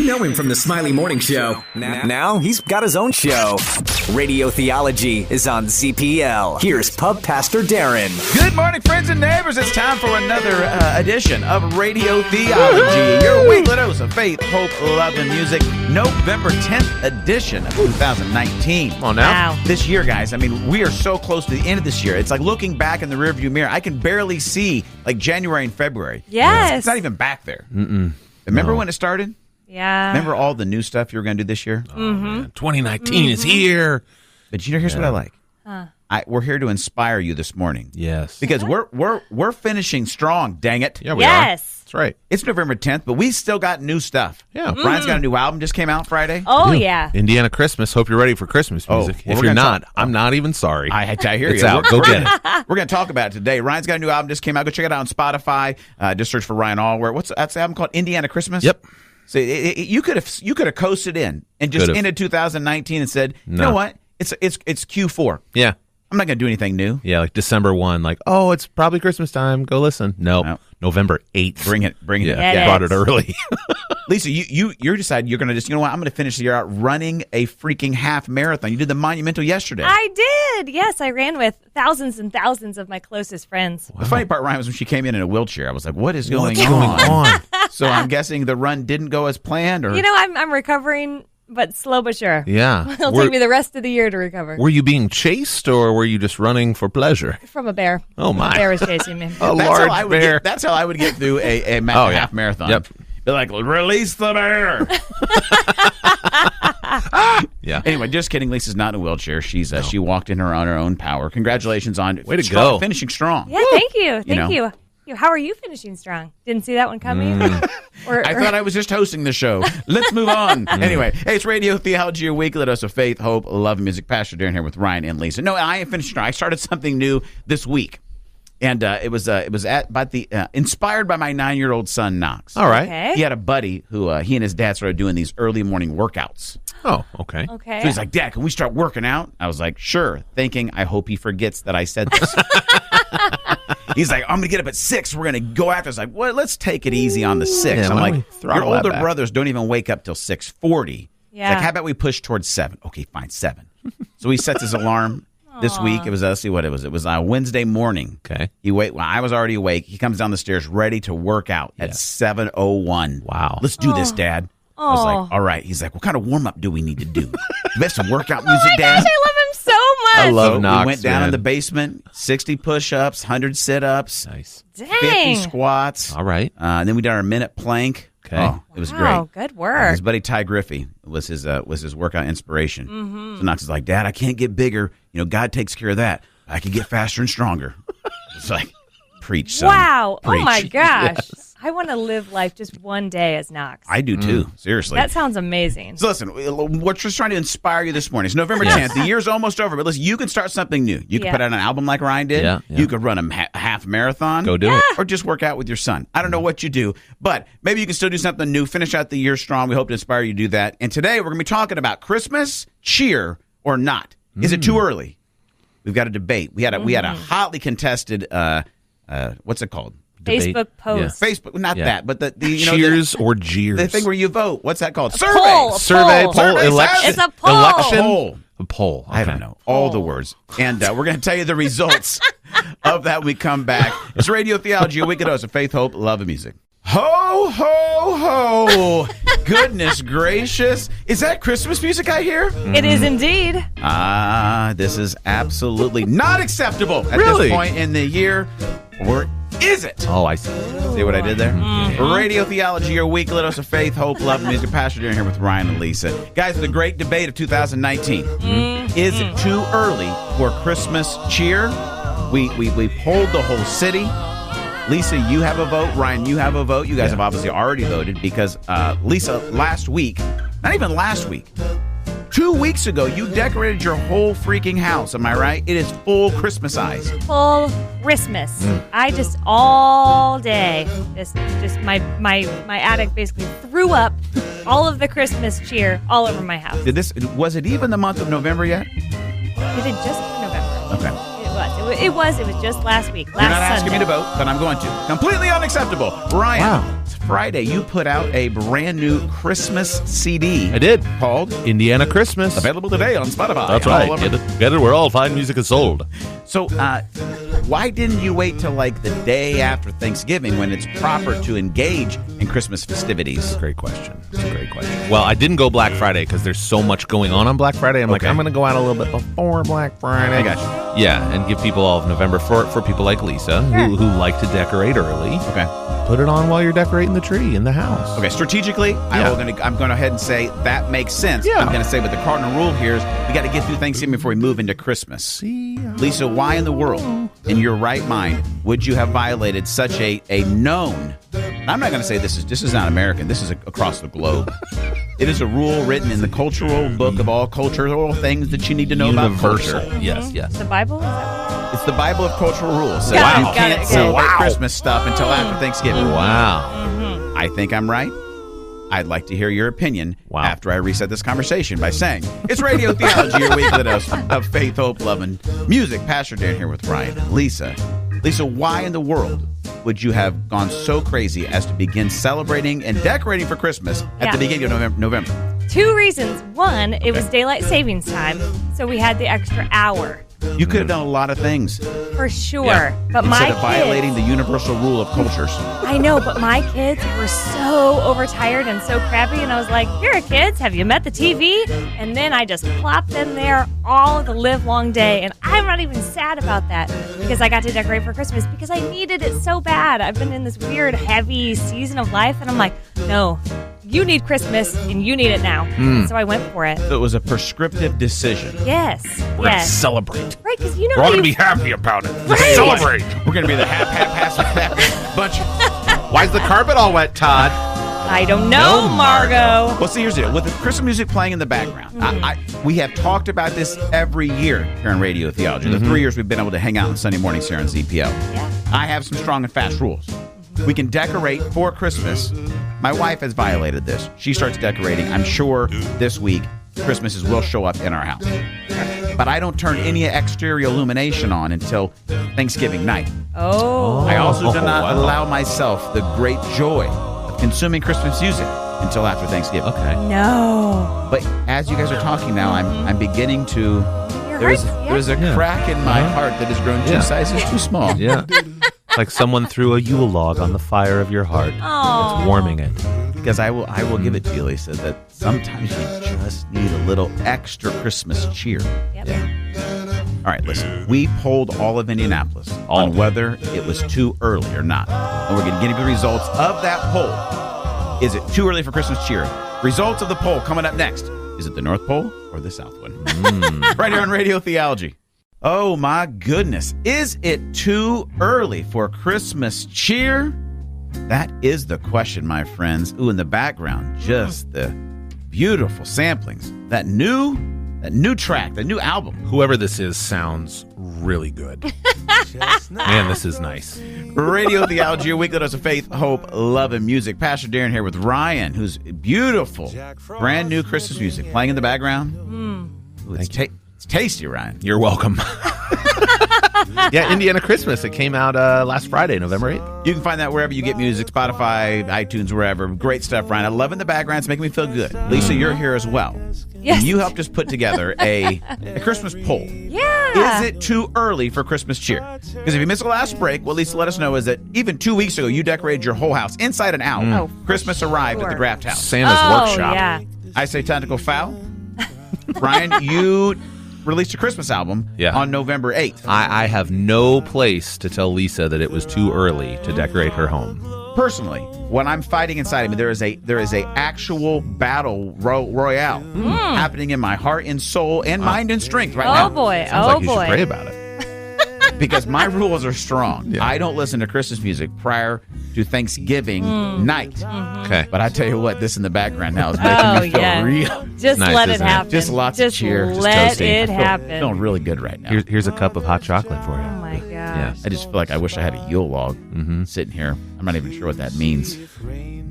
know him from the Smiley Morning Show. Now he's got his own show. Radio Theology is on ZPL. Here's Pub Pastor Daron. Good morning, friends and neighbors. It's time for another edition of Radio Theology, your weekly dose of faith, hope, love, and music. November 10th edition of 2019. Come on now. Wow. This year, guys, I mean, we are so close to the end of this year. It's like looking back in the rearview mirror. I can barely see like January and February. Yes. It's not even back there. Remember when it started? Yeah. Remember all the new stuff you were going to do this year? Oh, man. 2019 is here. But here's what I like. We're here to inspire you this morning. Yes. Because we're finishing strong, dang it. Yeah, we are. Yes. That's right. It's November 10th, but we still got new stuff. Yeah. Ryan's got a new album just came out Friday. Oh, yeah. Indiana Christmas. Hope you're ready for Christmas music. well, If we're you're gonna not, I'm not even sorry. I hear It's you. out. Go get it. We're going to talk about it today. Ryan's got a new album just came out. Go check it out on Spotify. Just search for Ryan Allware. What's that album called? Indiana Christmas? Yep. So you could have coasted in and just Could've. ended 2019 and said, you No. know what? It's Q4. Yeah. I'm not going to do anything new. Yeah, like December 1, like, oh, it's probably Christmas time. Go listen. Nope. No. November 8th. Bring it. Yeah, Get brought it. it early. Lisa, you decided you're going to just, you know what? I'm going to finish the year out running a freaking half marathon. You did the Monumental yesterday. I did. Yes, I ran with thousands and thousands of my closest friends. The funny part, Ryan, was when she came in a wheelchair. I was like, what is going What's going on? So I'm guessing the run didn't go as planned? Or You know, I'm recovering, but slow but sure. Yeah. It'll take me the rest of the year to recover. Were you being chased or were you just running for pleasure? From a bear. Oh, my. A bear was chasing me. A that's how large I would bear. that's how I would get through a Oh, yeah. half marathon. Yep. Be like, release the bear. Yeah. Anyway, just kidding. Lisa's not in a wheelchair. She's she walked in on her own power. Congratulations on Way to go. finishing strong. Yeah, thank you. You know. Thank you. How are you finishing strong? Didn't see that one coming? I thought I was just hosting the show. Let's move on. Anyway, hey, it's Radio Theology, your weekly dose of faith, hope, love, and music. Pastor Daron here with Ryan and Lisa. No, I am finished strong. I started something new this week, and it was inspired by my 9-year-old son Knox. All right. Okay. He had a buddy who he and his dad started doing these early morning workouts. Oh, okay. Okay. So he's like, Dad, can we start working out? I was like, sure, thinking, I hope he forgets that I said this. He's like, I'm going to get up at 6. We're going to go after. I was like, well, let's take it easy on the 6. Yeah, I'm why don't like, we throttle your that older back? brothers don't even wake up till 6:40. Yeah. Like, how about we push towards 7? Okay, fine, 7. So he sets his alarm this week. It was, let's see what it was. It was Wednesday morning. Okay. I was already awake. He comes down the stairs ready to work out at 7:01. Wow. Let's do this, Dad. I was like, all right. He's like, what kind of warm-up do we need to do? Do we have some workout music, Oh my Dad? gosh, I love him so much. I love So Knox, we went down man. in the basement, 60 push-ups, 100 sit-ups, Nice. 50 Dang. squats. All right. And then we did our minute plank. Okay. Oh, it was Wow, great. good work. His buddy Ty Griffey was his workout inspiration. So Knox is like, Dad, I can't get bigger. You know, God takes care of that. I can get faster and stronger. It's like, preach, son. Wow. Preach. Oh, my gosh. I want to live life just one day as Knox. I do too. Seriously. That sounds amazing. So listen, we're just trying to inspire you this morning. It's November 10th. The year's almost over, but listen, you can start something new. You can Yeah. put out an album like Ryan did. Yeah. You could run a half marathon. Go do it. Or just work out with your son. I don't know what you do, but maybe you can still do something new. Finish out the year strong. We hope to inspire you to do that. And today we're going to be talking about Christmas cheer or not. Is it too early? We've got a debate. We had a hotly contested what's it called? Debate. Facebook post. Facebook, not Yeah. that, but the Cheers or jeers? the thing where you vote. What's that called? Survey. Poll. Survey, poll, Survey election. It's a poll. Election. Poll. A poll. I don't Okay. know. All the words. And we're going to tell you the results of that when we come back. It's Radio Theology, a weekly dose of faith, hope, love, and music. Ho, ho, ho. Goodness gracious. Is that Christmas music I hear? It is indeed. This is absolutely not acceptable at Really? this point in the year. Or is it? Oh, I see. See what I did there? Radio Theology, your weekly dose of faith, hope, love, and music. Pastor Daron here with Ryan and Lisa. Guys, the great debate of 2019. Is it too early for Christmas cheer? We polled the whole city. Lisa, you have a vote. Ryan, you have a vote. You guys have obviously already voted because Lisa, last week, not even last week, 2 weeks ago, you decorated your whole freaking house. Am I right? It is full Christmas eyes. Full Christmas. I just all day, just my attic basically threw up all of the Christmas cheer all over my house. Was it even the month of November yet? It did just November. Okay. It was just last week. Last You're not asking Sunday. me to vote, but I'm going to. Completely unacceptable. Ryan, Wow. Friday, you put out a brand new Christmas CD. I did. Called Indiana Christmas. Available today on Spotify. That's right. Get it where all fine music is sold. So, why didn't you wait till like the day after Thanksgiving when it's proper to engage in Christmas festivities? Great question. It's a great question. Well, I didn't go Black Friday because there's so much going on Black Friday. I'm like, I'm going to go out a little bit before Black Friday. I got you. Yeah, and give people all of November for people like Lisa who like to decorate early. Okay. Put it on while you're decorating the tree in the house. Okay, strategically, I'm going to go ahead and say that makes sense. Yeah. I'm going to say, but the cardinal rule here is we got to get through Thanksgiving before we move into Christmas. Lisa, why in the world, in your right mind, would you have violated such a known? I'm not going to say this is not American. This is across the globe. It is a rule written in the cultural book of all cultural things that you need to know about culture. Yes. The Bible? Is that It's the Bible of cultural rules. So Got it, you can't got it. celebrate Christmas stuff until after Thanksgiving. Wow. I think I'm right. I'd like to hear your opinion after I reset this conversation by saying, it's Radio Theology, your weekly dose of faith, hope, love, and music. Pastor Daron here with Ryan and Lisa. Lisa, why in the world would you have gone so crazy as to begin celebrating and decorating for Christmas at the beginning of November? 2 reasons. One, it was daylight savings time, so we had the extra hour. You could have done a lot of things. For sure. Yeah. But Instead my of violating the universal rule of cultures. I know, but my kids were so overtired and so crappy, and I was like, here, kids, have you met the TV? And then I just plopped them there all the live-long day, and I'm not even sad about that because I got to decorate for Christmas because I needed it so bad. I've been in this weird, heavy season of life, and I'm like, no, you need Christmas, and you need it now. So I went for it. So it was a prescriptive decision. Yes. We're going to celebrate. Right, because you know We're all going to be happy about it. Right. Celebrate. We're going to be the bunch. Why's the carpet all wet, Todd? I don't know, Margot. Well, see, here's the deal. With the Christmas music playing in the background, we have talked about this every year here on Radio Theology. The 3 years we've been able to hang out on Sunday mornings here on ZPL. Yeah. I have some strong and fast rules. We can decorate for Christmas. My wife has violated this. She starts decorating. I'm sure this week Christmases will show up in our house. But I don't turn any exterior illumination on until Thanksgiving night. Oh. I also do not allow myself the great joy of consuming Christmas music until after Thanksgiving. Okay. No. But as you guys are talking now, I'm beginning to. There's a crack in my heart that has grown 2 sizes too small. Yeah. Like someone threw a Yule log on the fire of your heart. Oh. It's warming it. Because I will give it to you, Lisa, that sometimes you just need a little extra Christmas cheer. Yep. Yeah. All right, listen. We polled all of Indianapolis on whether it was too early or not. And we're going to give you the results of that poll. Is it too early for Christmas cheer? Results of the poll coming up next. Is it the North Pole or the South one? Right here on Radio Theology. Oh, my goodness. Is it too early for Christmas cheer? That is the question, my friends. Ooh, in the background, just the beautiful samplings. That new track, the new album. Whoever this is sounds really good. Man, this is nice. Radio Theology, your weekly dose of faith, hope, love, and music. Pastor Daron here with Ryan, who's beautiful, brand new Christmas music playing in the background. Ooh, it's tasty, Ryan. You're welcome. Yeah, Indiana Christmas. It came out last Friday, November 8th. You can find that wherever you get music, Spotify, iTunes, wherever. Great stuff, Ryan. I love it in the background. It's making me feel good. Lisa, you're here as well. Yes. And you helped us put together a Christmas poll. Yeah. Is it too early for Christmas cheer? Because if you missed the last break, what Lisa let us know is that even 2 weeks ago, you decorated your whole house inside and out. Oh, Christmas arrived at the Graft House. Santa's workshop. Yeah. I say technical foul. Ryan, you released a Christmas album on November 8th. I have no place to tell Lisa that it was too early to decorate her home. Personally, when I'm fighting inside of me, there is a actual battle royale happening in my heart and soul and mind and strength right now. Oh, boy. Sounds like you should pray about it. Because my rules are strong. Yeah. I don't listen to Christmas music prior to Thanksgiving night. Okay. But I tell you what, this in the background now is making me feel real. Just Nice, let it isn't it? happen. Just lots of cheer. Just let toasty. it I happen. feeling really good right now. Here's a cup of hot chocolate for Oh, you. my gosh. Yeah. I just feel like I wish I had a Yule log sitting here. I'm not even sure what that means.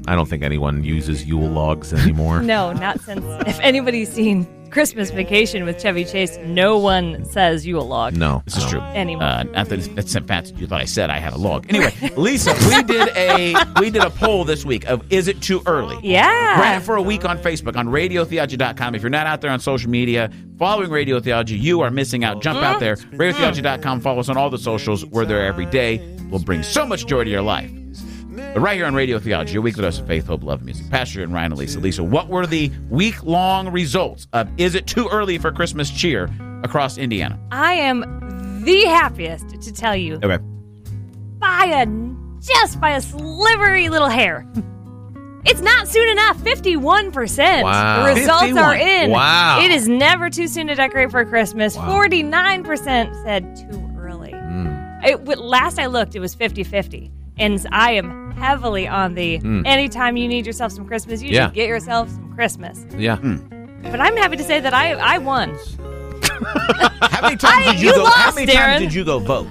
I don't think anyone uses Yule logs anymore. No, not since. If anybody's seen Christmas Vacation with Chevy Chase, no one says Yule log. No, this is true. Anymore. Not that it's fancy. You thought I said I had a log. Anyway, Lisa, we did a poll this week of is it too early? Yeah. Ran it for a week on Facebook on radiotheology.com. If you're not out there on social media following Radio Theology, you are missing out. Jump out there. radiotheology.com. Follow us on all the socials. We're there every day. We'll bring so much joy to your life. But right here on Radio Theology, your weekly dose of faith, hope, love, and music. Pastor and Ryan and Lisa. Lisa, what were the week-long results of Is It Too Early for Christmas cheer across Indiana? I am the happiest to tell you. Okay. By a slivery little hair. It's not soon enough. 51%. Wow. The results 51. are in. Wow. It is never too soon to decorate for Christmas. Wow. 49% said too early. Last I looked, it was 50-50. And I am heavily on the anytime you need yourself some Christmas, you should get yourself some Christmas. Yeah. But I'm happy to say that I won. How many times did you go? lost, How many Darren. times did you go vote?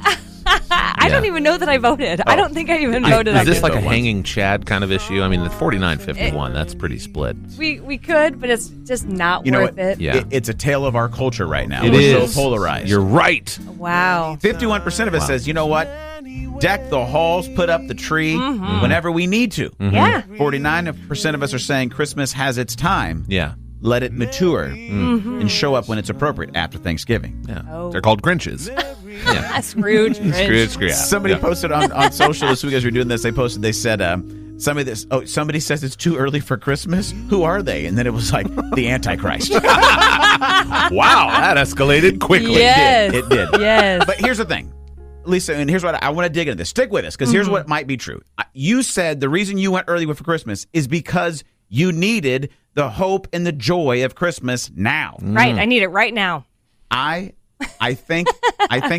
I don't even know that I voted. I don't think I even voted. Is this on like a it. hanging Chad kind of issue? I mean, the 49-51, that's pretty split. We could, but it's just not You know worth what? it. Yeah. It's a tale of our culture right now. It We're is. so polarized. You're right. Wow. 51% of us says, you know what? Deck the halls, put up the tree whenever we need to. Yeah. 49% of us are saying Christmas has its time. Yeah. Let it mature and show up when it's appropriate after Thanksgiving. Yeah. Oh. They're called Grinches. Yeah. Scrooge. Screw. Somebody posted on social this week as we were doing this. They said, somebody says it's too early for Christmas. Who are they? And then it was like the Antichrist. Wow, that escalated quickly. Yes. It did. Yes. But here's the thing, Lisa, and here's what I want to dig into this. Stick with us, because here's what might be true. You said the reason you went early for Christmas is because you needed the hope and the joy of Christmas now. Right. I need it right now. I think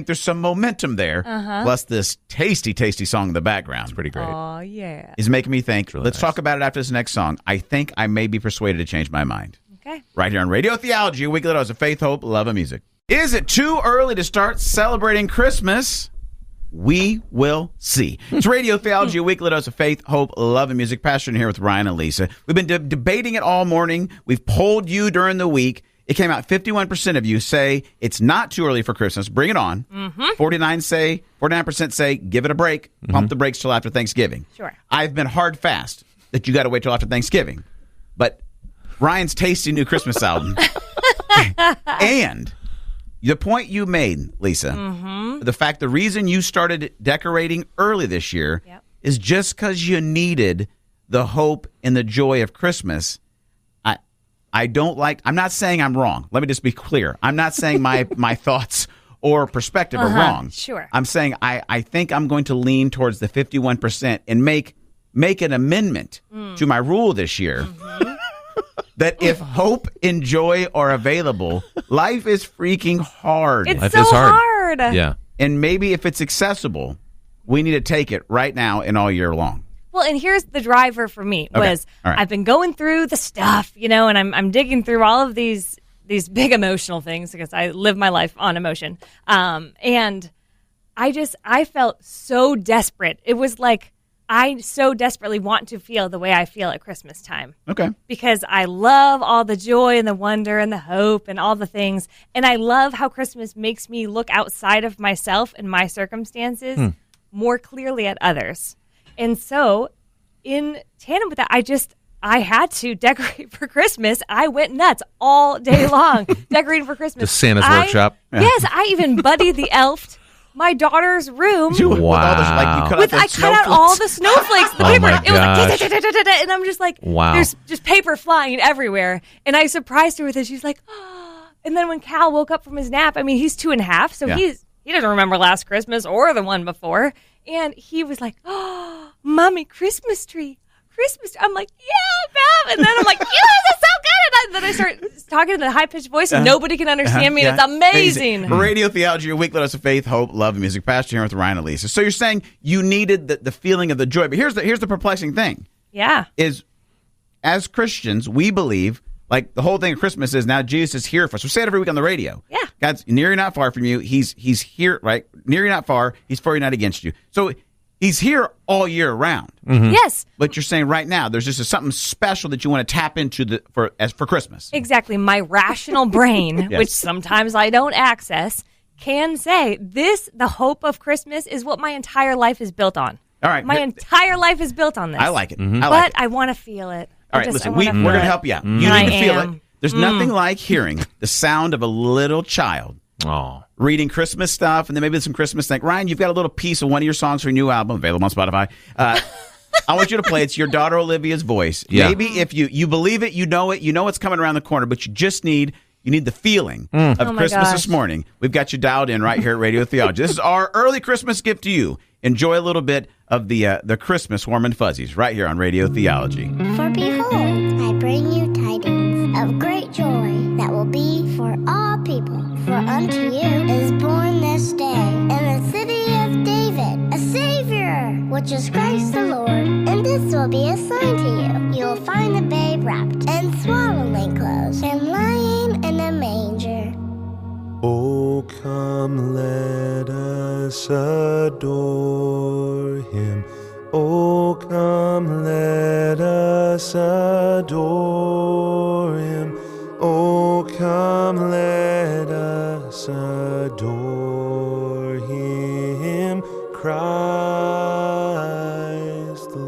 there's some momentum there. Plus this tasty song in the background. It's Pretty great. Oh, yeah. is making me think. really Let's nice. talk about it after this next song. I think I may be persuaded to change my mind. Okay. Right here on Radio Theology, a weekly dose of faith, hope, love, and music. Is it too early to start celebrating Christmas? We will see. It's Radio Theology, a weekly dose of faith, hope, love, and music. Pastor here with Ryan and Lisa. We've been debating it all morning. We've polled you during the week. It came out 51% of you say it's not too early for Christmas. Bring it on. 49% say give it a break. Pump the brakes till after Thanksgiving. Sure. I've been hard fast that you got to wait till after Thanksgiving. But Ryan's tasty new Christmas album and the point you made, Lisa, the reason you started decorating early this year is just because you needed the hope and the joy of Christmas. I'm not saying I'm wrong. Let me just be clear. I'm not saying my thoughts or perspective are wrong. Sure. I'm saying I think I'm going to lean towards the 51% and make an amendment to my rule this year. That if hope and joy are available, life is freaking hard. It's Life so is hard. Yeah. And maybe if it's accessible, we need to take it right now and all year long. Well, and here's the driver for me was All right. I've been going through the stuff, and I'm digging through all of these big emotional things because I live my life on emotion. And I felt so desperate. It was like I so desperately want to feel the way I feel at Christmas time. Okay. Because I love all the joy and the wonder and the hope and all the things. And I love how Christmas makes me look outside of myself and my circumstances more clearly at others. And so in tandem with that, I had to decorate for Christmas. I went nuts all day long decorating for Christmas. The Santa's workshop. Yes, I even Buddy the Elf'd my daughter's room. Wow. I cut out all the snowflakes, the Oh paper. my It was like, gosh. and I'm just like, Wow. there's just paper flying everywhere. And I surprised her with it. She's like, oh. And then when Cal woke up from his nap, I mean, he's 2.5, so he doesn't remember last Christmas or the one before. And he was like, oh, Mommy, Christmas tree. I'm like, yeah, Bab. And then I'm like, this is so good. And then I start talking in a high-pitched voice, and nobody can understand me, and it's amazing. Radio Theology, your weekly dose of faith, hope, love, and music. Pastor here with Ryan and Lisa. So you're saying you needed the feeling of the joy. But here's the perplexing thing. Yeah. Is as Christians, we believe, like the whole thing of Christmas is now Jesus is here for us. We say it every week on the radio. Yeah. God's near you, not far from you. He's here, right? Near you, not far. He's for you, not against you. So He's here all year round. Mm-hmm. Yes. But you're saying right now there's just something special that you want to tap into for Christmas. Exactly. My rational brain, Yes. which sometimes I don't access, can say the hope of Christmas is what my entire life is built on. All right. My entire life is built on this. I like it. Mm-hmm. I like But I want to feel it. All right, listen, we're going to help you out. You need to feel it. There's nothing like hearing the sound of a little child Oh. reading Christmas stuff, and then maybe some Christmas thing. Ryan, you've got a little piece of one of your songs for your new album, available on Spotify. I want you to play. It's your daughter Olivia's voice. Yeah. Maybe if you believe it, you know it's coming around the corner, but you just need the feeling of Oh my Christmas gosh. this morning. We've got you dialed in right here at Radio Theology. This is our early Christmas gift to you. Enjoy a little bit of the Christmas warm and fuzzies right here on Radio Theology. For behold, I bring you tidings of great joy that will be for all people. For unto you is born this day in the city of David a Savior, which is Christ the Lord. And this will be a sign to you. You will find the babe wrapped in swaddling clothes and lying in a manger. Oh, come, let us adore him. Oh, come, let us adore him. Oh, come, let us adore him, Christ the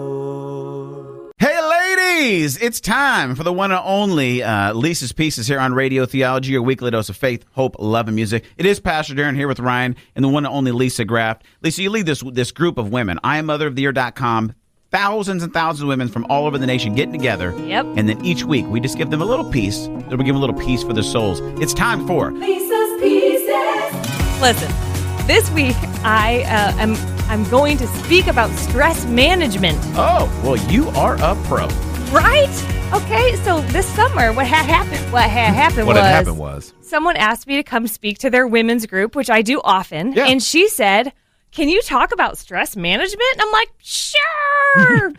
Lord. Hey, ladies! It's time for the one and only Lisa's Pieces here on Radio Theology, your weekly dose of faith, hope, love, and music. It is Pastor Daron here with Ryan and the one and only Lisa Graff. Lisa, you lead this group of women, IamMotherOfTheYear.com, thousands and thousands of women from all over the nation getting together. Yep. And then each week we just give them a little piece. We give them a little piece for their souls. It's time for Lisa's Pieces. Listen, this week I'm going to speak about stress management. Oh, well, you are a pro. Right? Okay, so this summer, what had happened was someone asked me to come speak to their women's group, which I do often, Yeah. and she said, "Can you talk about stress management?" And I'm like, "Sure."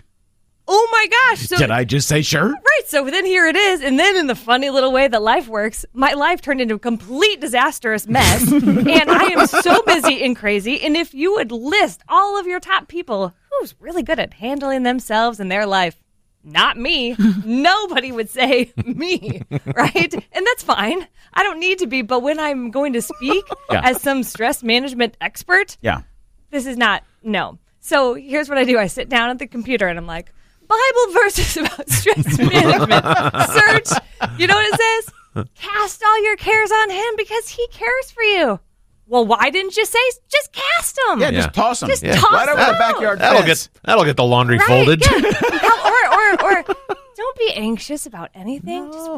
Oh my gosh. So, Did I just say sure? right, so then here it is, and then in the funny little way that life works, my life turned into a complete disastrous mess, and I am so busy and crazy, and if you would list all of your top people who's really good at handling themselves in their life, not me. Nobody would say me, right? And that's fine. I don't need to be. But when I'm going to speak Yeah. as some stress management expert, Yeah. this is not, no. So here's what I do. I sit down at the computer and I'm like, Bible verses about stress management. Search. You know what it says? Cast all your cares on him because he cares for you. Well, why didn't you say just cast them? Yeah, just toss them. Just toss right over them the backyard that'll fence. get the laundry Right, folded. yeah. or don't be anxious about anything. Just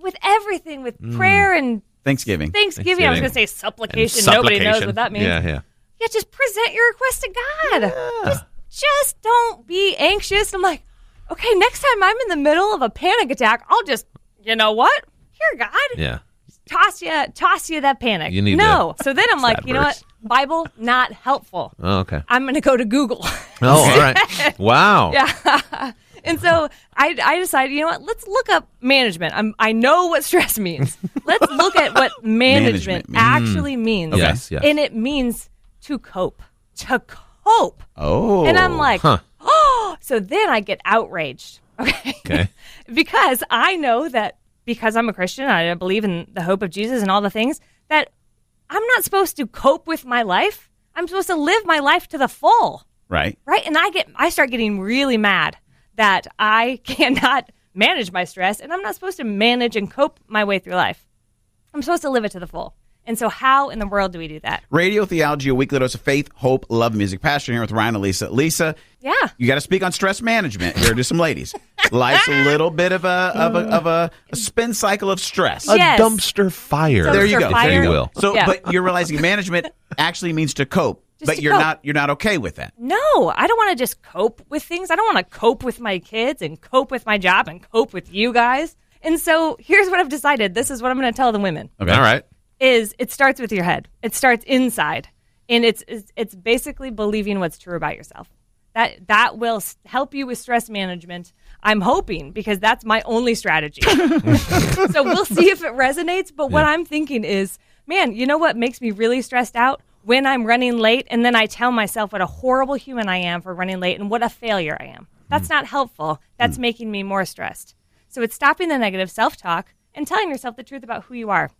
with everything, with prayer and Thanksgiving. Thanksgiving. I was going to say supplication. Nobody knows what that means. Yeah. Yeah, just present your request to God. Just don't be anxious. I'm like, okay, next time I'm in the middle of a panic attack, I'll just, you know what? Here, God. Yeah. Toss you that panic. You need So then I'm like, sad you know verse. what? Bible, not helpful. Oh, okay. I'm going to go to Google. Oh, all right. Wow. Yeah. And so I decided, you know what? Let's look up management. I know what stress means. Let's look at what management actually means. Yes, yes. And it means to cope. To cope. Oh. And I'm like, oh. So then I get outraged. Okay. Because I know that because I'm a Christian, I believe in the hope of Jesus and all the things, that I'm not supposed to cope with my life. I'm supposed to live my life to the full. Right. Right? And I start getting really mad that I cannot manage my stress, and I'm not supposed to manage and cope my way through life. I'm supposed to live it to the full. And so how in the world do we do that? Radio Theology, a weekly dose of faith, hope, love, and music. Pastor here with Ryan and Lisa. Lisa, Yeah. you got to speak on stress management here to some ladies. Life's a little bit of a spin cycle of stress. A Yes. dumpster fire. There you go. fire. If you will. So, Yeah. but you're realizing management actually means to cope, Just but to you're cope. not okay with that. No, I don't want to just cope with things. I don't want to cope with my kids and cope with my job and cope with you guys. And so here's what I've decided. This is what I'm going to tell the women. Okay. All right. Is it starts with your head. It starts inside. And it's basically believing what's true about yourself. That will help you with stress management. I'm hoping, because that's my only strategy. So we'll see if it resonates. But what I'm thinking is, man, you know what makes me really stressed out? when I'm running late, and then I tell myself what a horrible human I am for running late and what a failure I am. That's not helpful. That's making me more stressed. So it's stopping the negative self-talk and telling yourself the truth about who you are.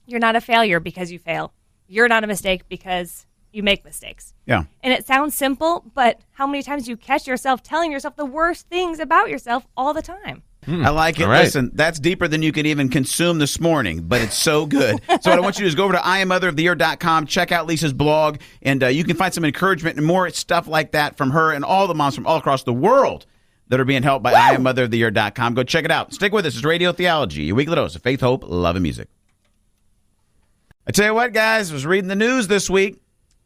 You're not a failure because you fail. You're not a mistake because you make mistakes. Yeah. And it sounds simple, but how many times do you catch yourself telling yourself the worst things about yourself all the time? I like it. All right. Listen, that's deeper than you can even consume this morning, but it's so good. So what I want you to do is go over to IamMotherOfTheYear.com, check out Lisa's blog, and you can find some encouragement and more stuff like that from her and all the moms from all across the world that are being helped by IamMotherOfTheYear.com. Go check it out. Stick with us. It's Radio Theology, your weekly dose of faith, hope, love, and music. I tell you what, guys, I was reading the news this week.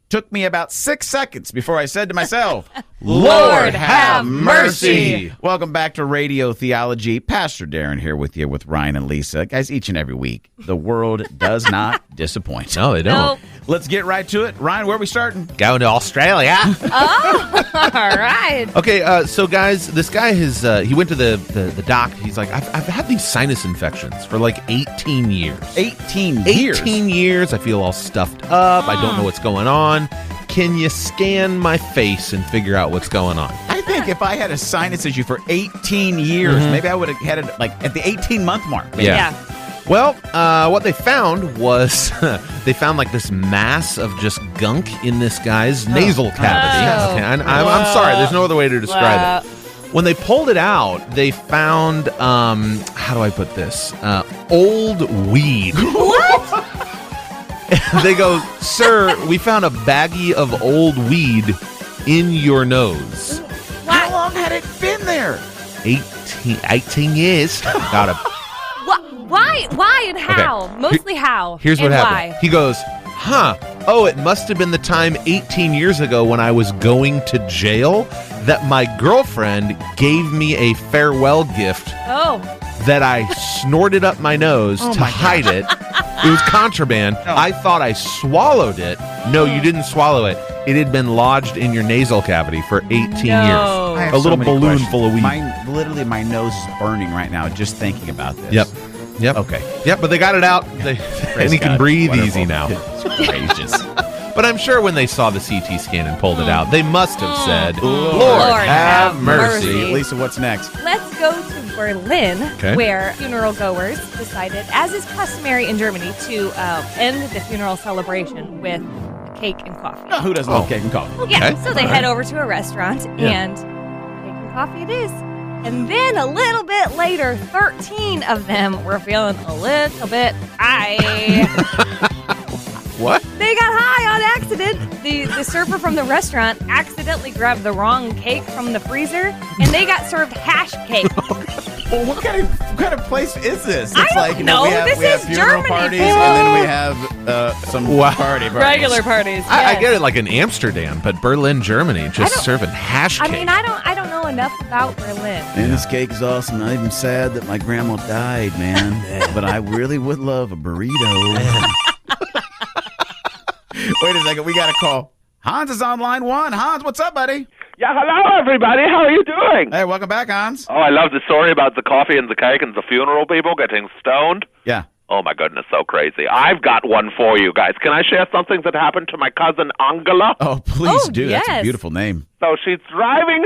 Took me about 6 seconds before I said to myself, Lord, have mercy. Welcome back to Radio Theology. Pastor Daron here with you with Ryan and Lisa. Guys, each and every week, the world does not disappoint. No, they don't. Nope. Let's get right to it. Ryan, where are we starting? Going to Australia. All right. Okay, so guys, this guy he went to the doc. He's like, I've had these sinus infections for like 18 years. 18 years. 18 years. I feel all stuffed up. I don't know what's going on. Can you scan my face and figure out what's going on? I think if I had a sinus issue for 18 years, maybe I would have had it like at the 18-month mark. Yeah. Well, what they found was they found like this mass of just gunk in this guy's nasal cavity. Okay, I'm sorry. There's no other way to describe it. When they pulled it out, they found, how do I put this? Old weed. What? They go, sir, we found a baggie of old weed in your nose. How long had it been there? 18 years. Got it. Why and how? Okay. Mostly how. Here's what and happened. Why? He goes, oh, it must have been the time 18 years ago when I was going to jail that my girlfriend gave me a farewell gift that I snorted up my nose to hide it. It was contraband. No. I thought I swallowed it. No, you didn't swallow it. It had been lodged in your nasal cavity for 18 I years. have A little so many balloon questions. full of weed. Literally, my nose is burning right now just thinking about this. Yep. Okay. Yep, but they got it out. And he can God. breathe Wonderful. easy now. It's gracious. But I'm sure when they saw the CT scan and pulled it out, they must have said, Lord, have mercy. mercy. Lisa, what's next? Let's go to Berlin, Okay. where funeral goers decided, as is customary in Germany, to end the funeral celebration with cake and coffee. Oh, who doesn't love cake and coffee? Yeah, Okay. so they All head right. over to a restaurant and cake and coffee it is. And then a little bit later, 13 of them were feeling a little bit high. What? They got high on accident. The server from the restaurant accidentally grabbed the wrong cake from the freezer, and they got served hash cake. Well, what kind of place is this? I don't you know. we have, This we have is funeral Germany, parties, people. and then we have some parties. Regular parties. I yes. get it like in Amsterdam, but Berlin, Germany, just serving hash I cake. mean, I don't know enough about Berlin. And this cake is awesome. I'm even sad that my grandma died, man. But I really would love a burrito. Wait a second. We got a call. Hans is on line one. Hans, what's up, buddy? Yeah, hello, everybody. How are you doing? Hey, welcome back, Hans. Oh, I love the story about the coffee and the cake and the funeral people getting stoned. Yeah. Oh, my goodness, so crazy. I've got one for you guys. Can I share something that happened to my cousin Angela? Oh, please Oh, do. That's a yes. beautiful name. So she's driving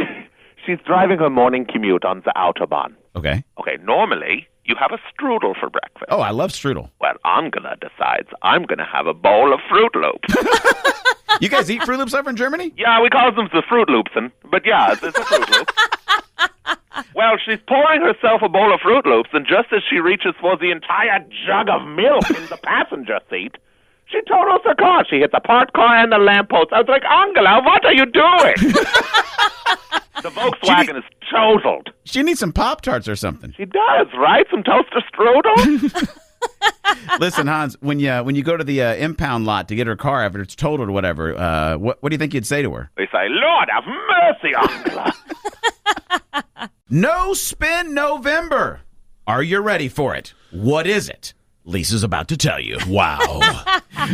her morning commute on the Autobahn. Okay. Okay, normally you have a strudel for breakfast. Oh, I love strudel. Well, Angela decides I'm going to have a bowl of Fruit Loops. You guys eat Fruit Loops over in Germany? Yeah, we call them the Fruit Loopsin, but yeah, it's a Fruit Loop. Well, she's pouring herself a bowl of Fruit Loops, and just as she reaches for the entire jug of milk in the passenger seat, she totals her car. She hit the parked car and the lamppost. I was like, Angela, what are you doing? The Volkswagen is totaled. She needs some Pop-Tarts or something. She does, right? Some toaster strudel? Listen, Hans, when you go to the impound lot to get her car after it's totaled or whatever, what do you think you'd say to her? They say, Lord have mercy, Angela. No Spin November. Are you ready for it? What is it? Lisa's about to tell you. Wow.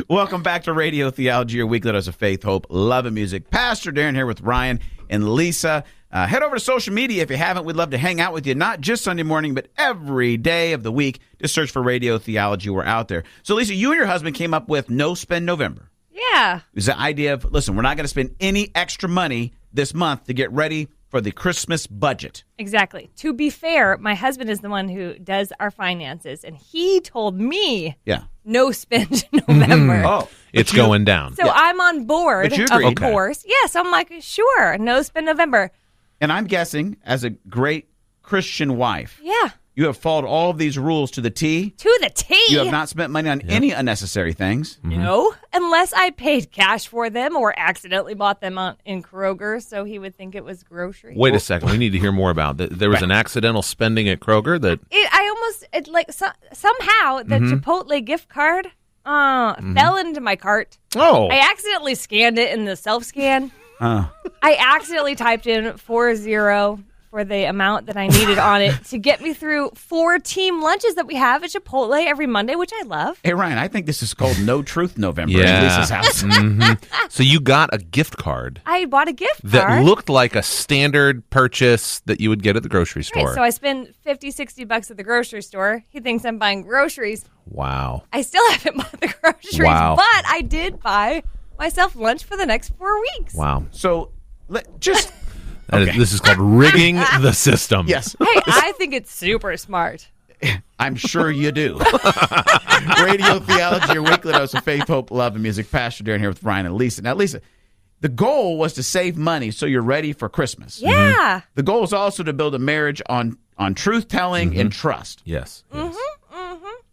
Welcome back to Radio Theology, your weekly dose of faith, hope, love, and music. Pastor Daron here with Ryan and Lisa. Head over to social media if you haven't. We'd love to hang out with you, not just Sunday morning, but every day of the week. Just search for Radio Theology. We're out there. So, Lisa, you and your husband came up with No Spend November. Yeah. It's the idea of, listen, we're not going to spend any extra money this month to get ready for the Christmas budget. Exactly. To be fair, my husband is the one who does our finances, and he told me no spend November. Oh, it's going down. So I'm on board, But you of agreed. course. Yes, I'm like, sure, no spend November. And I'm guessing, as a great Christian wife, Yeah. you have followed all of these rules to the T. To the T. You have not spent money on any unnecessary things. No, unless I paid cash for them or accidentally bought them in Kroger, so he would think it was groceries. Wait a second. We need to hear more about that. There was an accidental spending at Kroger that... Somehow the Chipotle gift card fell into my cart. Oh. I accidentally scanned it in the self-scan. I accidentally typed in 40 for the amount that I needed on it to get me through 4 team lunches that we have at Chipotle every Monday, which I love. Hey, Ryan, I think this is called No Truth November in Lisa's house. So you got a gift card I bought a gift that card. looked like a standard purchase that you would get at the grocery store. Right, so I spend $50-$60 at the grocery store. He thinks I'm buying groceries. Wow. I still haven't bought the groceries, Wow. but I did buy myself lunch for the next 4 weeks. Wow. So, just... This is called rigging the system. Yes. Hey, I think it's super smart. I'm sure you do. Radio Theology, your weekly dose of faith, hope, love, and music. Pastor Daron here with Ryan and Lisa. Now, Lisa, the goal was to save money so you're ready for Christmas. Yeah. The goal is also to build a marriage on truth-telling and trust. Yes.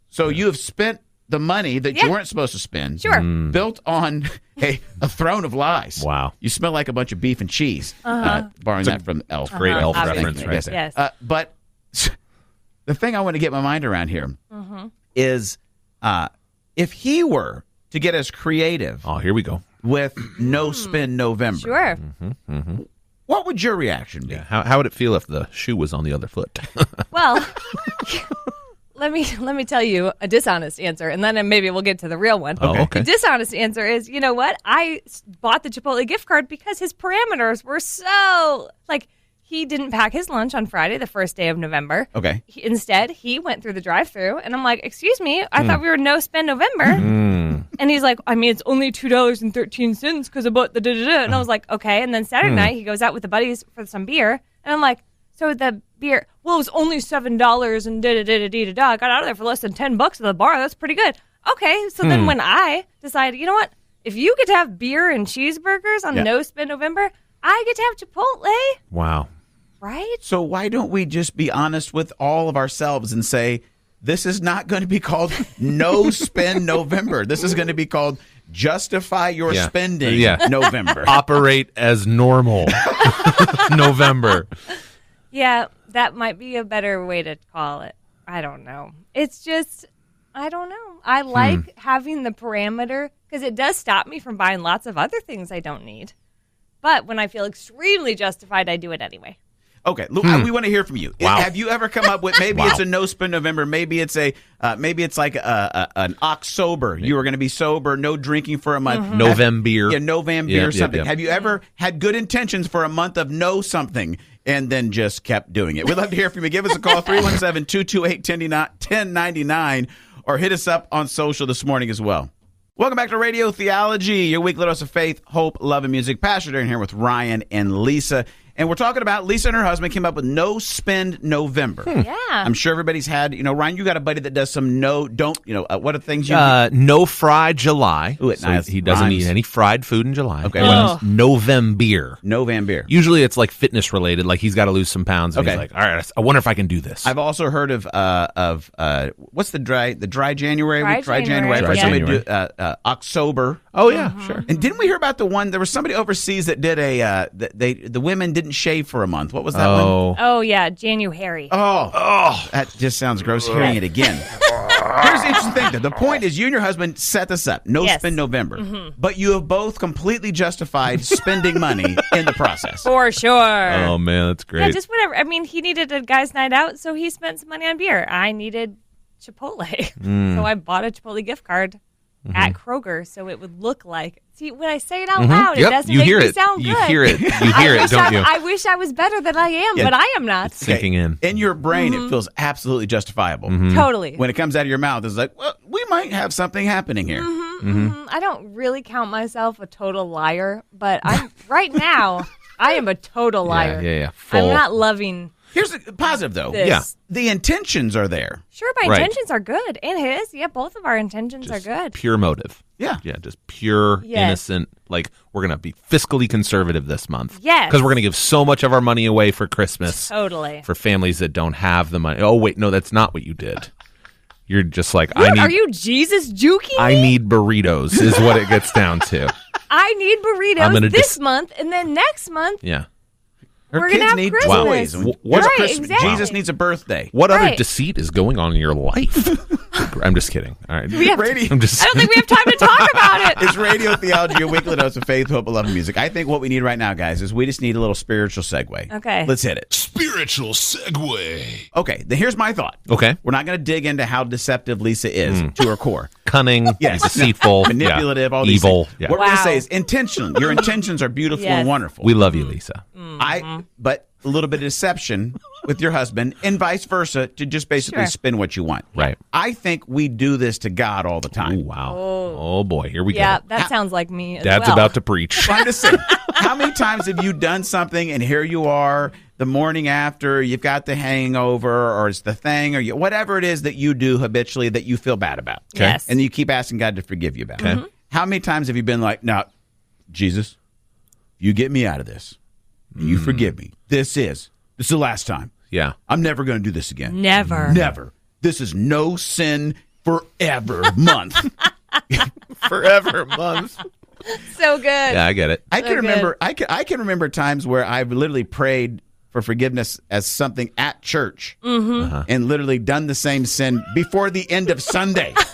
So you have spent the money that you weren't supposed to spend. Sure. Built on a throne of lies. Wow. You smell like a bunch of beef and cheese. Borrowing that from Elf. Great Elf Obviously. reference right there. Yes. But the thing I want to get my mind around here is if he were to get as creative Oh, here we go. with No Spend November, Sure. what would your reaction be? Yeah. How would it feel if the shoe was on the other foot? Well, let me tell you a dishonest answer, and then maybe we'll get to the real one. Oh, okay. The dishonest answer is, you know what? I bought the Chipotle gift card because his parameters were so, he didn't pack his lunch on Friday, the first day of November. Okay. Instead, he went through the drive-thru, and I'm like, excuse me, I thought we were no spend November. And he's like, I mean, it's only $2.13 because I bought the da-da-da. And I was like, okay. And then Saturday night, he goes out with the buddies for some beer. And I'm like, so the beer, well, it was only $7 and da-da-da-da-da-da. I got out of there for less than $10 at the bar. That's pretty good. Okay. So then when I decided, you know what? If you get to have beer and cheeseburgers on No Spend November, I get to have Chipotle. Wow. Right? So why don't we just be honest with all of ourselves and say, this is not going to be called No Spend November. This is going to be called Justify Your Spending November. Operate as normal November. Yeah, that might be a better way to call it. I don't know. It's just, I don't know. I like having the parameter because it does stop me from buying lots of other things I don't need. But when I feel extremely justified, I do it anyway. Okay, look, we want to hear from you. Wow. Have you ever come up with maybe it's a No Spend November, maybe it's like an October. You are going to be sober, no drinking for a month. November. Yeah, November something. Yep. Have you ever had good intentions for a month of no something and then just kept doing it? We'd love to hear from you. Give us a call 317-228-1099 or hit us up on social this morning as well. Welcome back to Radio Theology, your weekly dose of faith, hope, love, and music. Pastor Daron here with Ryan and Lisa. And we're talking about Lisa and her husband came up with No Spend November. Yeah. I'm sure everybody's had, Ryan, you got a buddy that does some what are things you No fried July. Ooh, it so nice. he doesn't Rhymes. eat any fried food in July. Okay. And November. November. Usually it's like fitness related, like he's got to lose some pounds. And Okay. he's like, all right, I wonder if I can do this. I've also heard of what's the dry January? Dry January. January, For somebody yeah. to do October. Oh, yeah, sure. And didn't we hear about the one? There was somebody overseas that did the women didn't shave for a month. What was that one? Oh, yeah, January. Oh, that just sounds gross hearing it again. Here's the interesting thing, though. The point is you and your husband set this up, No Yes. Spend November. But you have both completely justified spending money in the process. For sure. Oh, man, that's great. Yeah, just whatever. I mean, he needed a guy's night out, so he spent some money on beer. I needed Chipotle. So I bought a Chipotle gift card at Kroger so it would look like. See, when I say it out loud, Yep, it doesn't you make hear me it. sound You good. hear it. You hear it, don't you? I wish I was better than I am, but I am not. Sinking in. In your brain, it feels absolutely justifiable. Totally. When it comes out of your mouth, it's like, well, we might have something happening here. I don't really count myself a total liar, but right now, I am a total liar. Yeah. I'm not loving. Here's the positive, though. This. Yeah. The intentions are there. Sure, my intentions are good. And his. Yeah, both of our intentions are good. Pure motive. Yeah. Yeah, just pure, innocent, like, we're going to be fiscally conservative this month. Yes. Because we're going to give so much of our money away for Christmas. Totally. For families that don't have the money. Oh, wait, no, that's not what you did. You're just like, Are you Jesus juking me? I need burritos is what it gets down to. I need burritos this month, and then next month, yeah. Her we're kids going to need have Christmas. toys. Right, exactly. Jesus needs a birthday. What other deceit is going on in your life? I'm just kidding. All right. I don't think we have time to talk about it. It's Radio Theology, your weekly dose of faith, hope, and love, and music. I think what we need right now, guys, is we just need a little spiritual segue. Okay. Let's hit it. Spiritual segue. Okay, then here's my thought. Okay. We're not going to dig into how deceptive Lisa is to her core. Cunning, deceitful, manipulative, all these evil. things. Yeah. What we're going to say is intentional. Your intentions are beautiful and wonderful. We love you, Lisa. But a little bit of deception with your husband and vice versa to just basically spin what you want. Right. I think we do this to God all the time. Oh, wow. Oh, boy. Here we go. Yeah, that sounds like me as Dad's well. about to preach. I'm just saying, how many times have you done something and here you are the morning after, you've got the hangover or it's the thing or whatever it is that you do habitually that you feel bad about. Okay. Yes. And you keep asking God to forgive you about it. Okay. How many times have you been like, no, Jesus, you get me out of this. You forgive me. This is the last time. Yeah. I'm never going to do this again. Never. This is no sin forever month. Forever month. So good. Yeah, I get it. I can remember. I can remember times where I've literally prayed for forgiveness as something at church, and literally done the same sin before the end of Sunday. I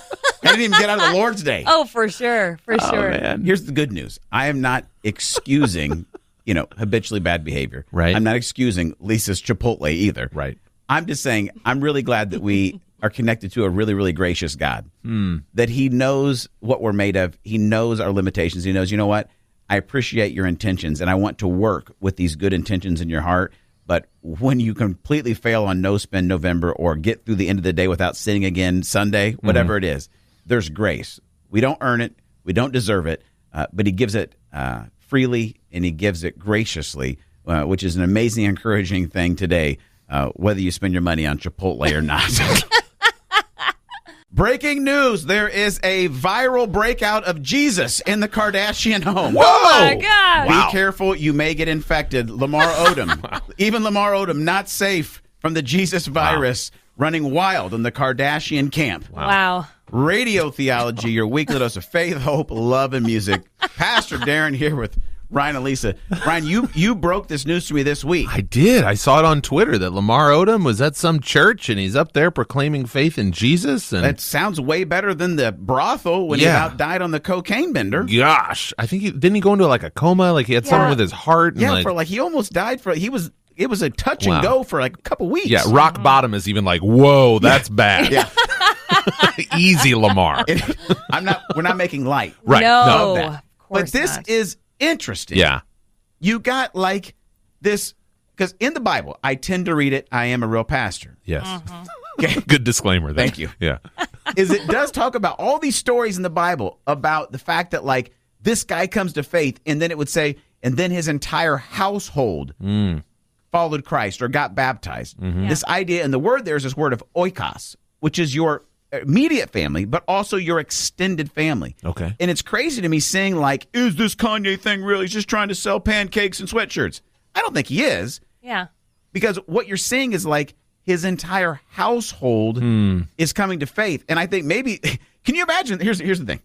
didn't even get out of the Lord's Day. Oh, for sure. For sure. Man. Here's the good news. I am not excusing, habitually bad behavior. Right. I'm not excusing Lisa's Chipotle either. Right. I'm just saying I'm really glad that we are connected to a really, really gracious God. That he knows what we're made of. He knows our limitations. He knows, you know what? I appreciate your intentions, and I want to work with these good intentions in your heart. But when you completely fail on no spend November or get through the end of the day without sinning again Sunday, whatever it is, there's grace. We don't earn it. We don't deserve it. But he gives it freely, and he gives it graciously, which is an amazing, encouraging thing today, whether you spend your money on Chipotle or not. Breaking news. There is a viral breakout of Jesus in the Kardashian home. Whoa! Oh, my God. Be careful. You may get infected. Lamar Odom. Even Lamar Odom, not safe from the Jesus virus, running wild in the Kardashian camp. Wow. Radio Theology, your weekly dose of faith, hope, love, and music. Pastor Daron here with Ryan and Lisa. Ryan, you broke this news to me this week. I did. I saw it on Twitter that Lamar Odom was at some church and he's up there proclaiming faith in Jesus. And That sounds way better than the brothel when he about died on the cocaine bender. Gosh, I think didn't he go into like a coma? Like he had something with his heart. And He almost died it was a touch and go for like a couple weeks. Yeah, rock bottom is even like, whoa, that's bad. Yeah. Easy, Lamar. We're not making light. Right. No, that. of But course this not. is interesting. Yeah. You got like this, because in the Bible, I tend to read it, I am a real pastor. Yes. Okay. Good disclaimer there. Thank you. Yeah. It does talk about all these stories in the Bible about the fact that like this guy comes to faith, and then it would say, and then his entire household followed Christ or got baptized. This idea, and the word there is this word of oikos, which is your immediate family, but also your extended family. Okay. And it's crazy to me seeing like, is this Kanye thing real? He's just trying to sell pancakes and sweatshirts. I don't think he is. Yeah. Because what you're seeing is like his entire household is coming to faith. And I think maybe, can you imagine, here's the thing.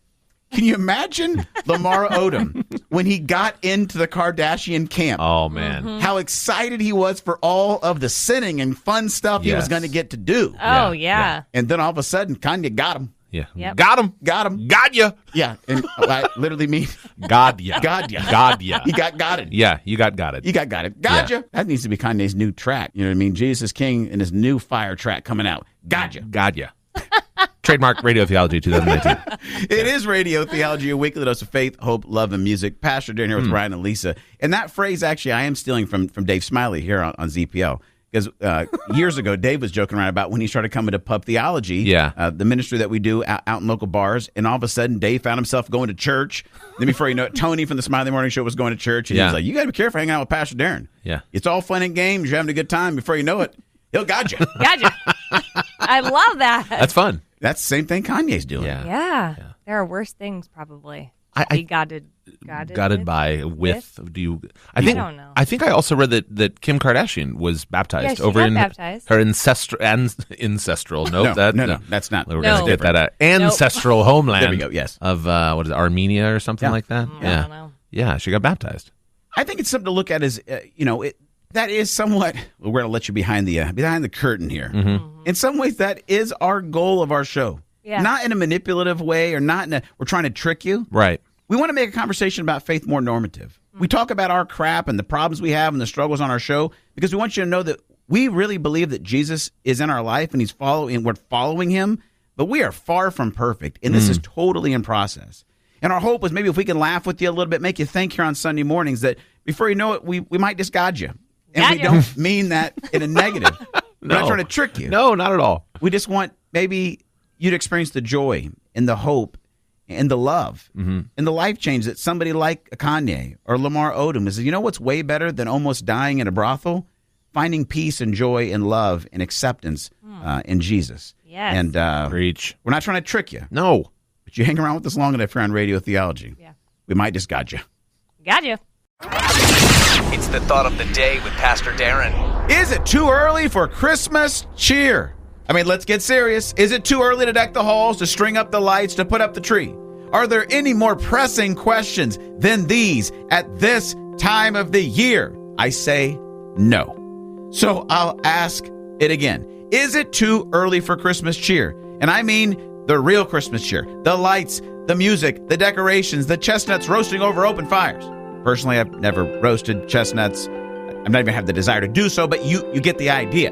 Can you imagine Lamar Odom when he got into the Kardashian camp? Oh, man. How excited he was for all of the sinning and fun stuff he was going to get to do. Oh, yeah. And then all of a sudden, Kanye got him. Yeah. Yep. Got him. Got him. Got ya. Yeah. And I literally mean, God ya. God ya. God ya. He got it. Yeah, you got it. You got it. Gotcha. That needs to be Kanye's new track. You know what I mean? Jesus is King and his new fire track coming out. Gotcha. God ya. Trademark Radio Theology 2019. It is Radio Theology, a weekly dose of faith, hope, love, and music. Pastor Daron here with Ryan and Lisa. And that phrase, actually, I am stealing from Dave Smiley here on ZPL. Because years ago, Dave was joking around about when he started coming to Pub Theology, the ministry that we do out in local bars, and all of a sudden, Dave found himself going to church. Then before you know it, Tony from the Smiley Morning Show was going to church, and he was like, you got to be careful hanging out with Pastor Daron. Yeah. It's all fun and games. You're having a good time. Before you know it, he'll guide you. Gotcha. I love that. That's fun. That's the same thing Kanye's doing. Yeah. There are worse things, probably. Be guided by with. I don't know. I think I also read that Kim Kardashian was baptized over in baptized. her ancestral. Nope, no, that's not. We're going to get that ancestral homeland. There we go. Yes, of what is it, Armenia or something like that? I don't know. Yeah, she got baptized. I think it's something to look at as that is somewhat. We're going to let you behind the curtain here. Mm-hmm. In some ways, that is our goal of our show. Yeah. Not in a manipulative way, or not we're trying to trick you. Right. We want to make a conversation about faith more normative. We talk about our crap and the problems we have and the struggles on our show because we want you to know that we really believe that Jesus is in our life and we're following him, but we are far from perfect, and this is totally in process. And our hope is maybe if we can laugh with you a little bit, make you think here on Sunday mornings, that before you know it, we might just guide you. And we don't mean that in a negative. We're not trying to trick you. No, not at all. We just want maybe you to experience the joy and the hope and the love and the life change that somebody like Kanye or Lamar Odom is. You know what's way better than almost dying in a brothel? Finding peace and joy and love and acceptance in Jesus. Yes. And Preach. We're not trying to trick you. No. But you hang around with us long enough here on Radio Theology. Yeah. We might just guide you. Got you. It's the thought of the day with Pastor Daron. Is it too early for Christmas cheer? I mean, let's get serious. Is it too early to deck the halls, to string up the lights, to put up the tree? Are there any more pressing questions than these at this time of the year? I say no. So I'll ask it again. Is it too early for Christmas cheer? And I mean the real Christmas cheer. The lights, the music, the decorations, the chestnuts roasting over open fires. Personally, I've never roasted chestnuts. I've not even had the desire to do so, but you get the idea.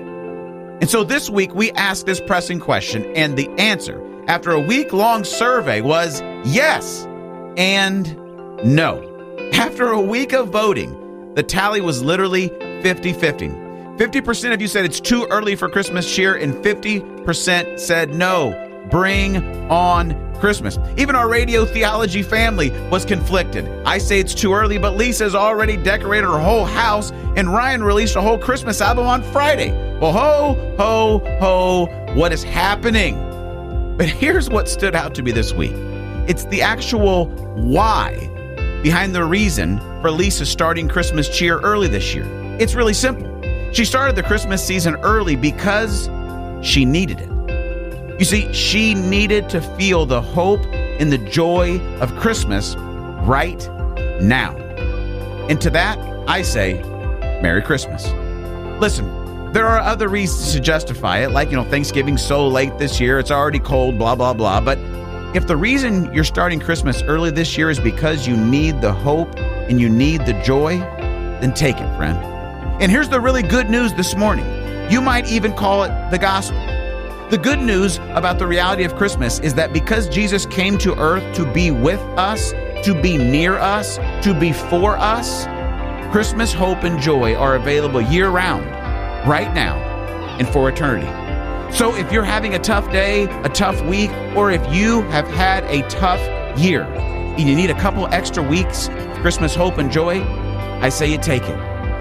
And so this week, we asked this pressing question, and the answer, after a week-long survey, was yes and no. After a week of voting, the tally was literally 50-50. 50% of you said it's too early for Christmas cheer, and 50% said no. Bring on Christmas. Even our Radio Theology family was conflicted. I say it's too early, but Lisa's already decorated her whole house, and Ryan released a whole Christmas album on Friday. Well, ho, ho, ho, what is happening? But here's what stood out to me this week. It's the actual why behind the reason for Lisa starting Christmas cheer early this year. It's really simple. She started the Christmas season early because she needed it. You see, she needed to feel the hope and the joy of Christmas right now. And to that, I say, Merry Christmas. Listen, there are other reasons to justify it, like, Thanksgiving's so late this year, it's already cold, blah, blah, blah. But if the reason you're starting Christmas early this year is because you need the hope and you need the joy, then take it, friend. And here's the really good news this morning. You might even call it the gospel. The good news about the reality of Christmas is that because Jesus came to earth to be with us, to be near us, to be for us, Christmas hope and joy are available year-round, right now, and for eternity. So if you're having a tough day, a tough week, or if you have had a tough year and you need a couple extra weeks of Christmas hope and joy, I say you take it.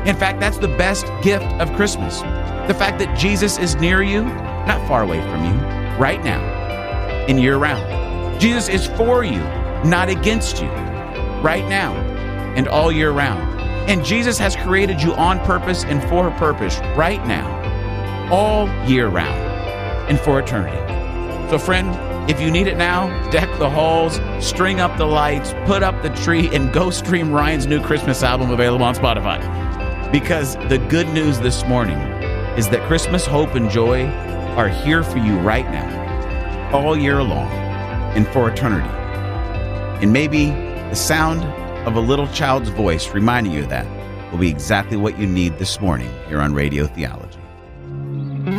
In fact, that's the best gift of Christmas. The fact that Jesus is near you, not far away from you, right now, and year-round. Jesus is for you, not against you, right now, and all year round. And Jesus has created you on purpose and for a purpose right now, all year round, and for eternity. So friend, if you need it now, deck the halls, string up the lights, put up the tree, and go stream Ryan's new Christmas album available on Spotify. Because the good news this morning is that Christmas hope and joy are here for you right now, all year long, and for eternity. And maybe the sound of a little child's voice reminding you of that will be exactly what you need this morning here on Radio Theology.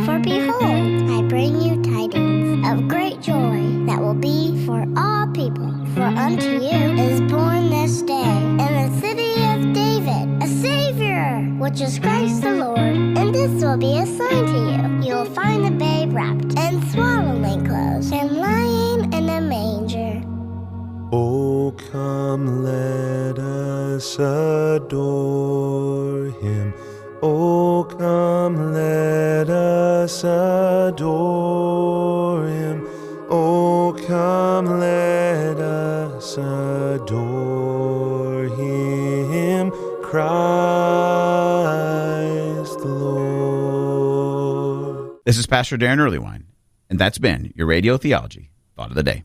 For behold, I bring you tidings of great joy that will be for all people. For unto you is born this day in the city of David a Savior, which is Christ the Lord. And this will be and swaddling clothes, and lying in a manger. Oh, come, let us adore him. Oh, come, let us adore him. Oh, come, let us adore him, Christ the Lord. This is Pastor Daron Earlywine, and that's been your Radio Theology Thought of the Day.